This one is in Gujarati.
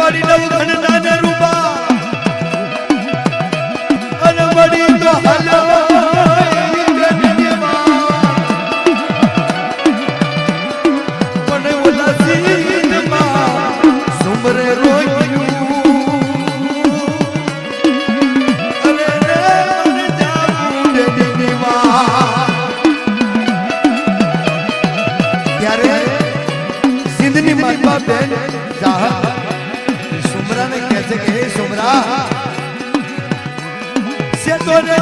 પાડી દઉં ઘનના ને રૂપા અને વળી તો હાલો પણ ઓલા સીધમાં સુમરે રોયું અરે રે મને જાવું દે દીવા ત્યારે સિંધની માતા બેન સુમરા ને કહે છે કે હે સુમરા से तो रे